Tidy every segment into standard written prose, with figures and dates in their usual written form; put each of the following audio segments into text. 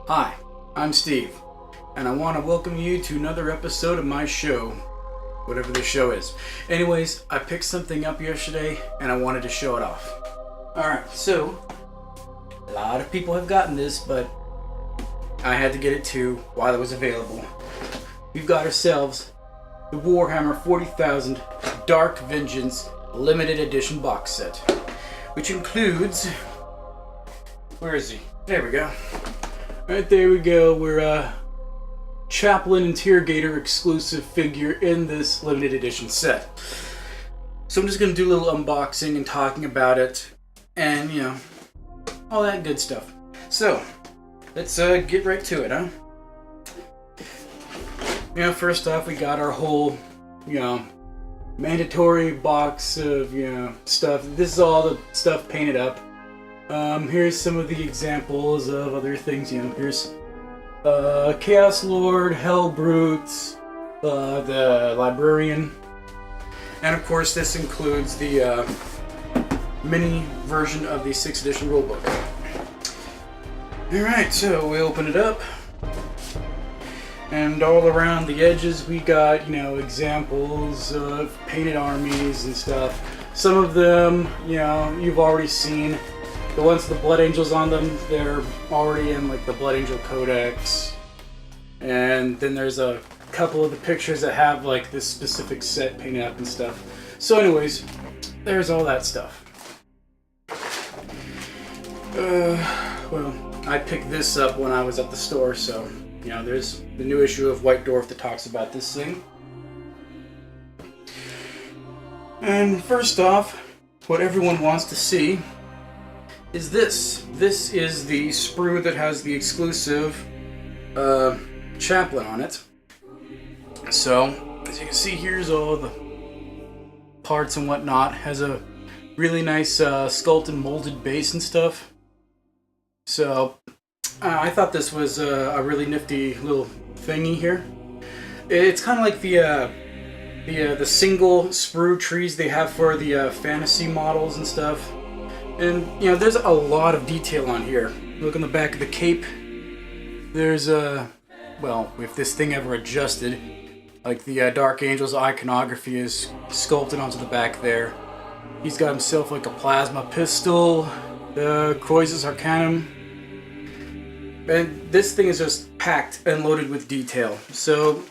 Hi, I'm Steve, and I want to welcome you to another episode of my show, whatever the show is. Anyways, I picked something up yesterday, and I wanted to show it off. Alright, so, a lot of people have gotten this, but I had to get it too while it was available. We've got ourselves the Warhammer 40,000 Dark Vengeance Limited Edition box set, which includes... Where is he? There we go. Right there we go. We're a Chaplin Interrogator exclusive figure in this limited edition set. So I'm just going to do a little unboxing and talking about it and, you know, all that good stuff. So, let's get right to it, huh? You know, first off, we got our whole, you know, mandatory box of, you know, stuff. This is all the stuff painted up. Here's some of the examples of other things, you know, here's Chaos Lord, Hell Brutes, the Librarian, and of course this includes the mini version of the 6th edition rulebook. Alright, so we open it up, and all around the edges we got, you know, examples of painted armies and stuff. Some of them, you know, you've already seen. The ones with the Blood Angels on them, they're already in like the Blood Angel Codex. And then there's a couple of the pictures that have like this specific set painted up and stuff. So anyways, there's all that stuff. Well, I picked this up when I was at the store, so, you know, there's the new issue of White Dwarf that talks about this thing. And first off, what everyone wants to see is this. This is the sprue that has the exclusive chaplain on it. So, as you can see, here's all the parts and whatnot. Has a really nice sculpted molded base and stuff. So, I thought this was a really nifty little thingy here. It's kind of like the single sprue trees they have for the fantasy models and stuff. And, you know, there's a lot of detail on here. Look on the back of the cape. There's well, if this thing ever adjusted, like the Dark Angel's iconography is sculpted onto the back there. He's got himself like a plasma pistol, the Croesus Arcanum. And this thing is just packed and loaded with detail. So,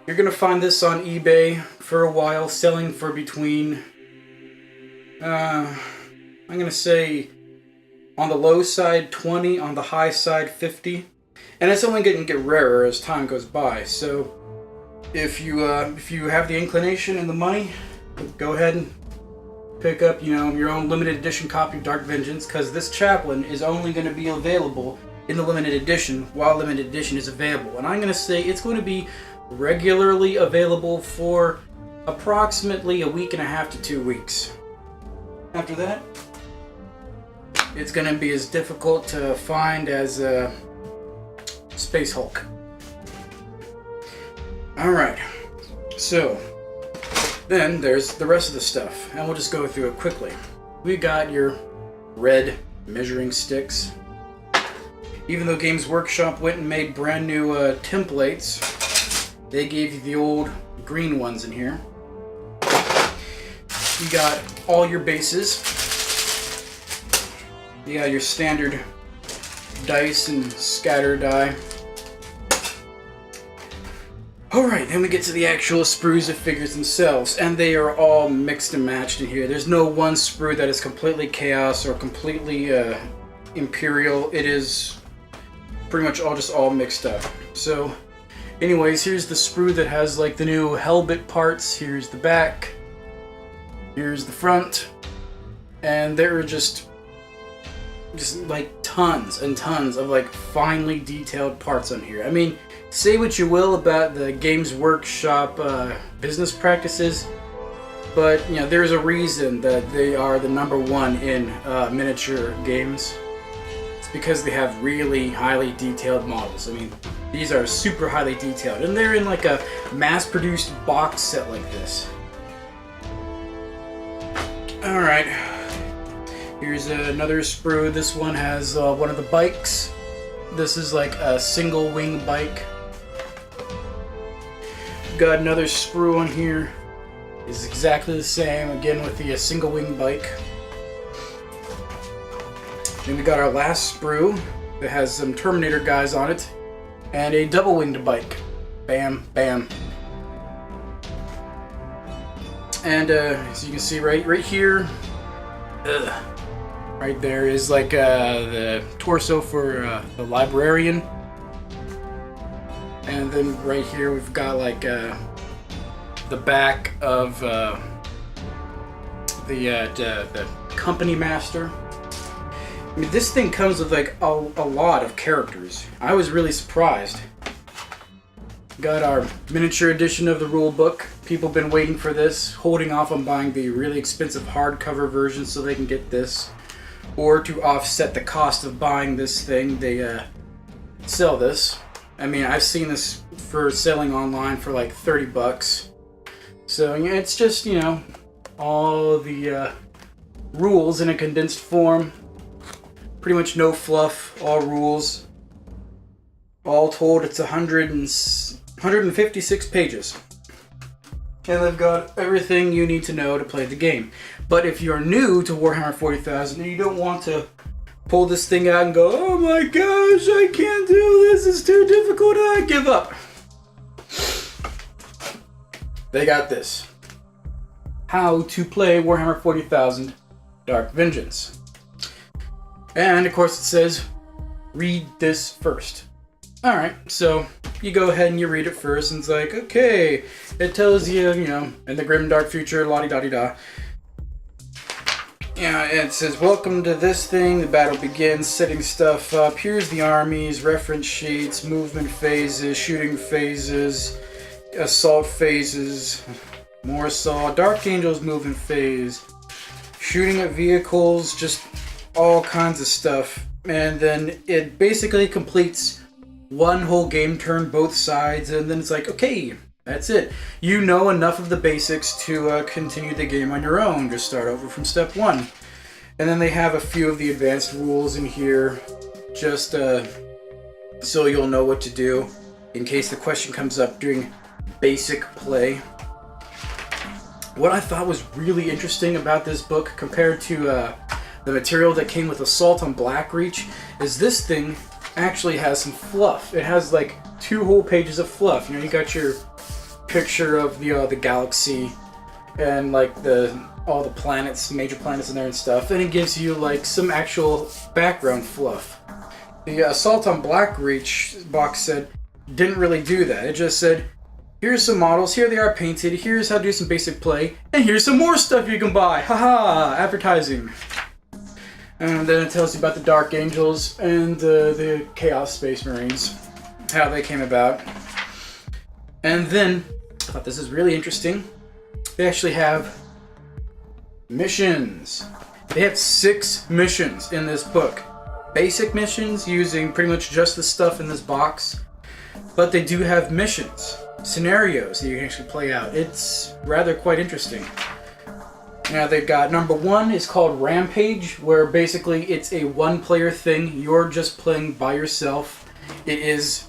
you're going to find this on eBay for a while, selling for between... I'm going to say on the low side 20, on the high side 50. And it's only going to get rarer as time goes by. So if you have the inclination and the money, go ahead and pick up, you know, your own limited edition copy of Dark Vengeance, because this chaplain is only going to be available in the limited edition while limited edition is available. And I'm going to say it's going to be regularly available for approximately a week and a half to 2 weeks. After that, it's going to be as difficult to find as Space Hulk. Alright, so then there's the rest of the stuff, and we'll just go through it quickly. We got your red measuring sticks. Even though Games Workshop went and made brand new templates, they gave you the old green ones in here. You got all your bases. You got your standard dice and scatter die. Alright, then we get to the actual sprues of figures themselves, and they are all mixed and matched in here. There's no one sprue that is completely chaos or completely imperial. It is pretty much all mixed up. So, anyways, here's the sprue that has like the new Hellbit parts. Here's the back. Here's the front. And there are just like tons and tons of like finely detailed parts on here. I mean, say what you will about the Games Workshop business practices, but you know, there's a reason that they are the #1 in miniature games. It's because they have really highly detailed models. I mean, these are super highly detailed, and they're in like a mass-produced box set like this. Alright, here's another sprue. This one has one of the bikes. This is like a single wing bike. Got another sprue on here. It's exactly the same, again with the single wing bike. Then we got our last sprue that has some Terminator guys on it, and a double winged bike. Bam, bam. And as you can see right here, right there is like the torso for the librarian. And then right here we've got like the back of the company master. I mean, this thing comes with like a lot of characters. I was really surprised. Got our miniature edition of the rule book. People have been waiting for this, holding off on buying the really expensive hardcover version so they can get this. Or to offset the cost of buying this thing, they sell this. I mean, I've seen this for selling online for like 30 bucks. So yeah, it's just, you know, all the rules in a condensed form. Pretty much no fluff, all rules. All told, it's 156 pages. And they've got everything you need to know to play the game. But if you're new to Warhammer 40,000 and you don't want to pull this thing out and go, oh my gosh, I can't do this, it's too difficult, I give up. They got this. How to play Warhammer 40,000 Dark Vengeance. And of course it says, read this first. Alright, so you go ahead and you read it first, and it's like, okay, it tells you, you know, in the grim dark future, la-di-da-di-da. Yeah, it says, welcome to this thing, the battle begins, setting stuff up, here's the armies, reference sheets, movement phases, shooting phases, assault phases, more assault, Dark Angel's movement phase, shooting at vehicles, just all kinds of stuff. And then it basically completes one whole game turn, both sides, and then it's like, okay, that's it. You know enough of the basics to continue the game on your own. Just start over from step one. And then they have a few of the advanced rules in here, just so you'll know what to do in case the question comes up during basic play. What I thought was really interesting about this book compared to the material that came with Assault on Blackreach is this thing actually has some fluff. It has like 2 whole pages of fluff. You know, you got your picture of the galaxy and like all the planets, major planets in there and stuff, and it gives you like some actual background fluff. The Assault on Blackreach box set didn't really do that. It just said, here's some models, here they are painted, here's how to do some basic play, and here's some more stuff you can buy. Haha, advertising. And then it tells you about the Dark Angels and the Chaos Space Marines, how they came about. And then, I thought this is really interesting, they actually have missions. They have 6 missions in this book. Basic missions using pretty much just the stuff in this box, but they do have missions, scenarios that you can actually play out. It's rather quite interesting. Now they've got number 1 is called Rampage, where basically it's a 1-player thing. You're just playing by yourself. It is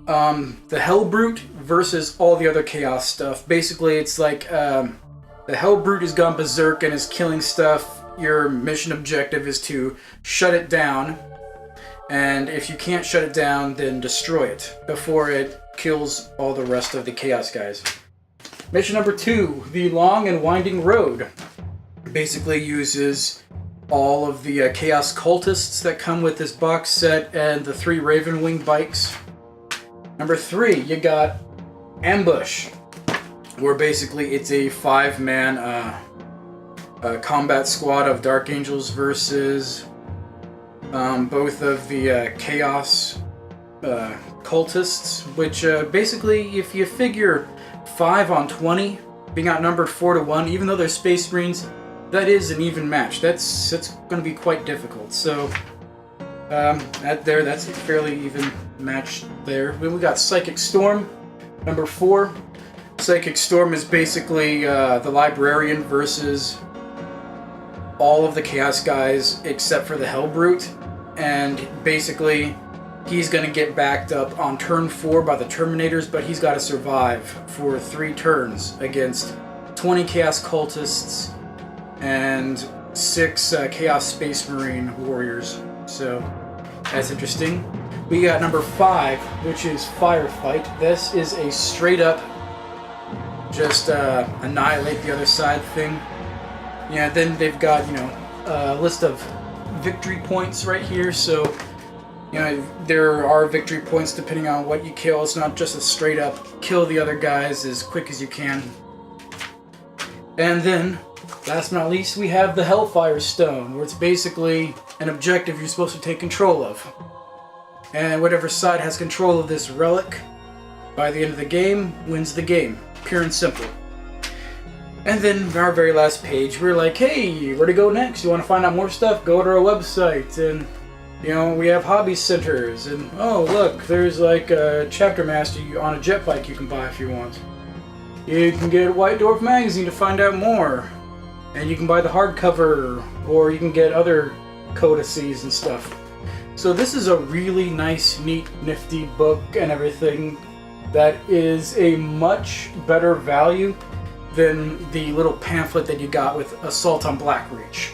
the Hellbrute versus all the other Chaos stuff. Basically it's like the Hellbrute has gone berserk and is killing stuff. Your mission objective is to shut it down, and if you can't shut it down, then destroy it before it kills all the rest of the Chaos guys. Mission number 2, the Long and Winding Road, basically uses all of the Chaos cultists that come with this box set and the 3 Ravenwing bikes. Number 3, you got Ambush, where basically it's a 5-man combat squad of Dark Angels versus both of the Chaos cultists, which basically, if you figure 5 on 20, being outnumbered 4-1, even though they're Space Marines, that is an even match. That's going to be quite difficult. So that's a fairly even match there. Then we got Psychic Storm, number 4. Psychic Storm is basically the Librarian versus all of the Chaos guys except for the Hellbrute, and basically he's going to get backed up on turn 4 by the Terminators, but he's got to survive for 3 turns against 20 Chaos Cultists and 6 Chaos Space Marine Warriors. So that's interesting. We got number 5, which is Firefight. This is a straight up just annihilate the other side thing. Yeah, then they've got, you know, a list of victory points right here. So, you know, there are victory points depending on what you kill. It's not just a straight up kill the other guys as quick as you can. And then, last but not least, we have the Hellfire Stone, where it's basically an objective you're supposed to take control of. And whatever side has control of this relic, by the end of the game, wins the game. Pure and simple. And then our very last page, we're like, hey, where to go next? You want to find out more stuff? Go to our website. And, you know, we have hobby centers. And, oh, look, there's like a chapter master on a jet bike you can buy if you want. You can get White Dwarf magazine to find out more. And you can buy the hardcover, or you can get other codices and stuff. So this is a really nice, neat, nifty book and everything that is a much better value than the little pamphlet that you got with Assault on Blackreach.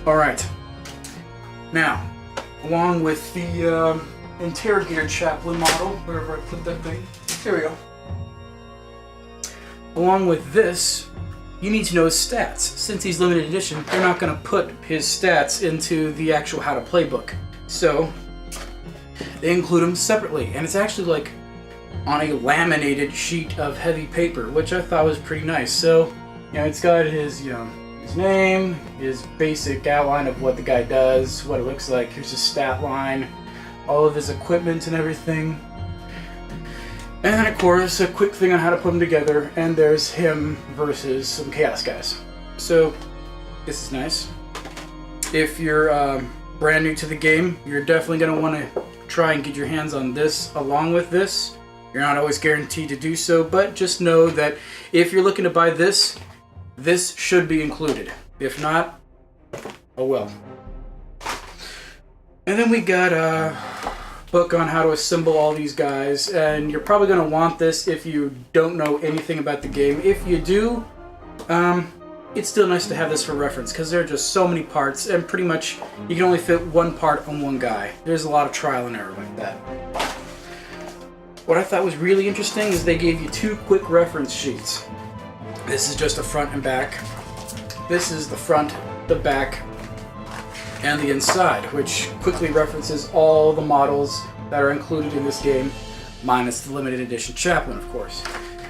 Alright. Now, along with the Interrogator Chaplain model, wherever I put that thing, there we go. Along with this, you need to know his stats. Since he's limited edition, they're not going to put his stats into the actual How to Play book. So, they include them separately. And it's actually like on a laminated sheet of heavy paper, which I thought was pretty nice. So, you know, it's got his, you know, his name, his basic outline of what the guy does, what it looks like. Here's his stat line, all of his equipment and everything. And then, of course, a quick thing on how to put them together, and there's him versus some Chaos guys. So, this is nice. If you're brand new to the game, you're definitely going to want to try and get your hands on this along with this. You're not always guaranteed to do so, but just know that if you're looking to buy this, this should be included. If not, oh well. And then we got a book on how to assemble all these guys, and you're probably going to want this if you don't know anything about the game. If you do, it's still nice to have this for reference, because there are just so many parts, and pretty much you can only fit one part on one guy. There's a lot of trial and error like that. What I thought was really interesting is they gave you 2 quick reference sheets. This is just the front and back. This is the front, the back, and the inside, which quickly references all the models that are included in this game, minus the limited edition Chaplain, of course.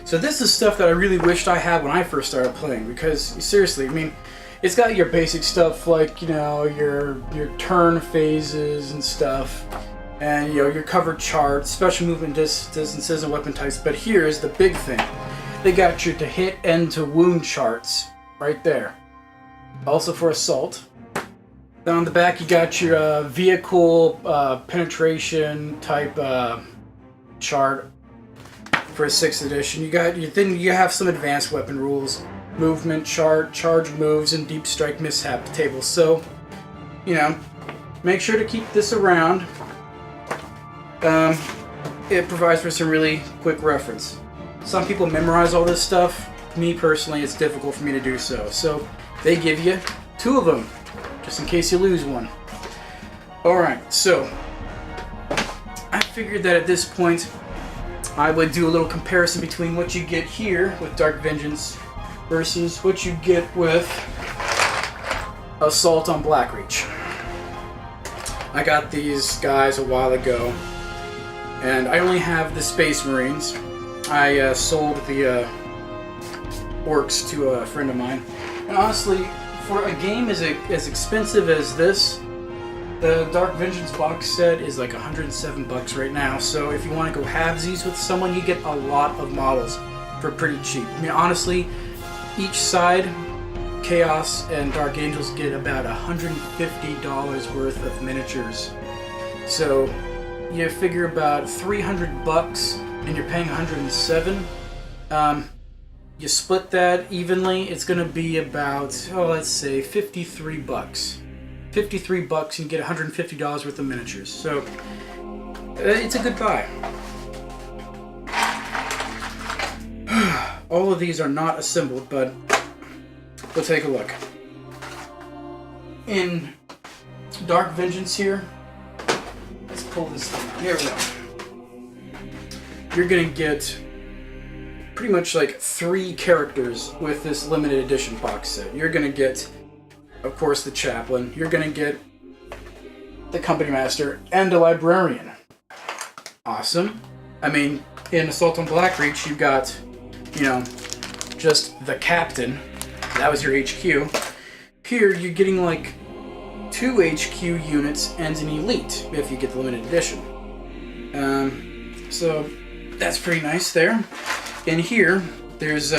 So this is stuff that I really wished I had when I first started playing, because seriously, I mean, it's got your basic stuff like, you know, your turn phases and stuff, and, you know, your cover charts, special movement distances, and weapon types. But here's the big thing: they got your to hit and to wound charts right there. Also for assault. Then on the back, you got your vehicle penetration type chart for 6th edition. Then you have some advanced weapon rules, movement chart, charge moves, and deep strike mishap tables. So, you know, make sure to keep this around. It provides for some really quick reference. Some people memorize all this stuff. Me personally, it's difficult for me to do so. So they give you 2 of them, just in case you lose one. Alright, so I figured that at this point I would do a little comparison between what you get here with Dark Vengeance versus what you get with Assault on Blackreach. I got these guys a while ago, and I only have the Space Marines. I sold the orcs to a friend of mine. And honestly, for a game as expensive as this, the Dark Vengeance box set is like $107 right now. So if you want to go halvesies with someone, you get a lot of models for pretty cheap. I mean, honestly, each side, Chaos and Dark Angels, get about $150 worth of miniatures. So you figure about $300 and you're paying $107. You split that evenly, it's going to be about, let's say $53. $53 and get $150 worth of miniatures. So it's a good buy. All of these are not assembled, but we'll take a look. In Dark Vengeance here, let's pull this thing out. Here we go. You're gonna get pretty much like 3 characters with this limited edition box set. You're gonna get, of course, the chaplain. You're gonna get the company master and a librarian. Awesome. I mean, in Assault on Blackreach, you got, you know, just the captain. That was your HQ. Here, you're getting like 2 HQ units and an elite if you get the limited edition. So that's pretty nice there. In here, there's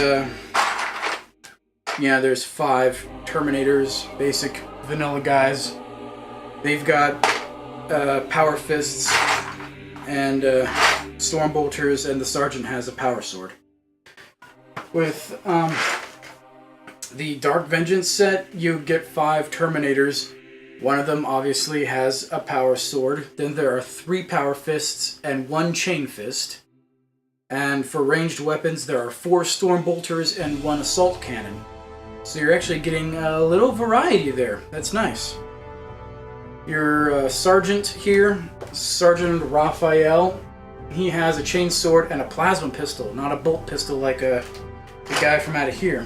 there's 5 Terminators, basic vanilla guys. They've got power fists and storm bolters, and the sergeant has a power sword. With the Dark Vengeance set, you get 5 Terminators. One of them obviously has a power sword. Then there are 3 power fists and 1 chain fist. And for ranged weapons, there are 4 storm bolters and 1 assault cannon. So you're actually getting a little variety there. That's nice. Your sergeant here, Sergeant Raphael, he has a chain sword and a plasma pistol, not a bolt pistol like the guy from out of here,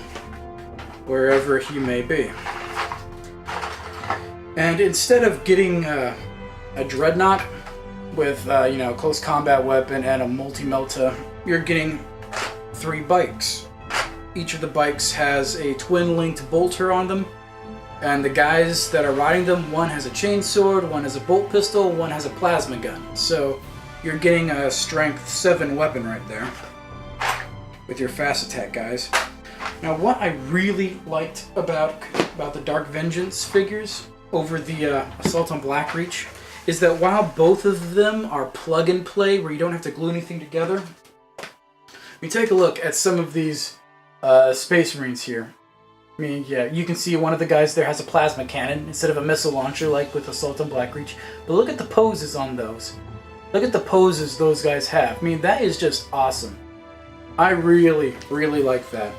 wherever he may be. And instead of getting a dreadnought with close combat weapon and a multi-melta, you're getting 3 bikes. Each of the bikes has a twin-linked bolter on them, and the guys that are riding them, one has a chainsword, one has a bolt pistol, one has a plasma gun. So you're getting a strength 7 weapon right there with your fast attack guys. Now, what I really liked about the Dark Vengeance figures over the Assault on Blackreach is that while both of them are plug and play, where you don't have to glue anything together, we take a look at some of these Space Marines here. I mean, yeah, you can see one of the guys there has a plasma cannon instead of a missile launcher like with Assault on Blackreach. But look at the poses on those. Look at the poses those guys have. I mean, that is just awesome. I really, really like that.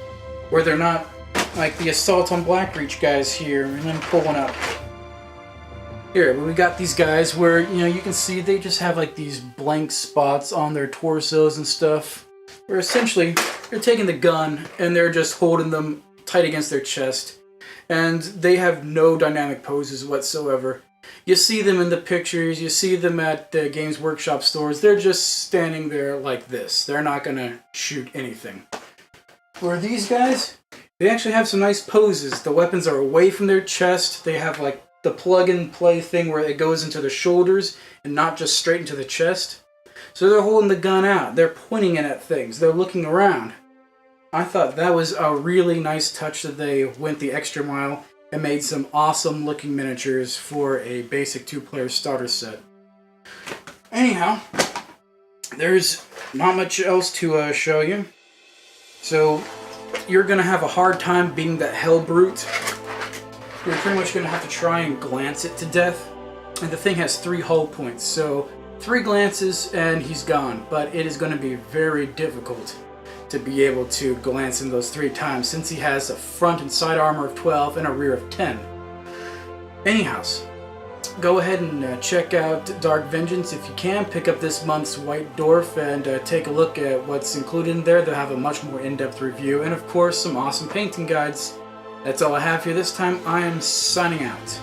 Where they're not like the Assault on Blackreach guys here, and then pull one up. Here, we got these guys where, you can see they just have like these blank spots on their torsos and stuff. Where essentially, they're taking the gun and they're just holding them tight against their chest. And they have no dynamic poses whatsoever. You see them in the pictures, you see them at the Games Workshop stores, they're just standing there like this. They're not gonna shoot anything. Where these guys, they actually have some nice poses. The weapons are away from their chest, they have like the plug-and-play thing where it goes into the shoulders and not just straight into the chest. So they're holding the gun out, they're pointing it at things, they're looking around. I thought that was a really nice touch that they went the extra mile and made some awesome looking miniatures for a basic 2-player starter set. Anyhow, there's not much else to show you. So you're going to have a hard time beating that Hell Brute. You're pretty much going to have to try and glance it to death. And the thing has 3 hull points, so 3 glances and he's gone. But it is going to be very difficult to be able to glance him those 3 times, since he has a front and side armor of 12 and a rear of 10. Anyhow, go ahead and check out Dark Vengeance if you can. Pick up this month's White Dwarf and take a look at what's included in there. They'll have a much more in-depth review and of course some awesome painting guides. That's all I have for you this time. I am signing out.